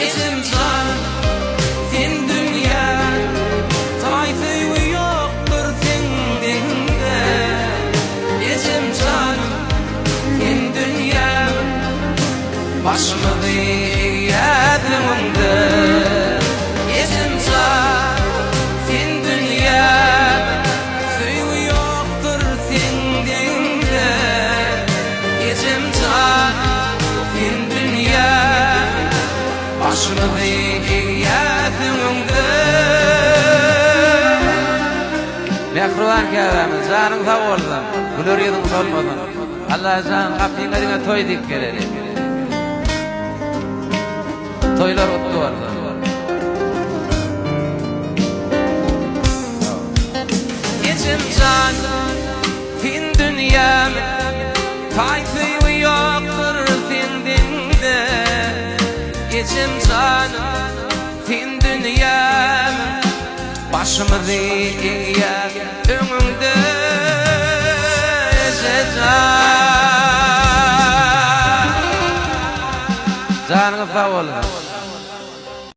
Yetim canım sen dünya tayfı yoktur sendinde. Yetim canım sen dünya başımı yadımda. Yetim canım sen dünya suyu yoktur sendinde. Yetim canım sen dünya başımı yadımda. Mehruban kâvâmız, canın sağ olsun, gülür yedin solmadın. Allah canın kapıyına dine toy dik gelelim. Toylar otlu vardı. Yetim canım fin dünyam tayfı yoktur sendinde. Yetim canım fin dünyam başımı yak önünde. Canın sağ olun.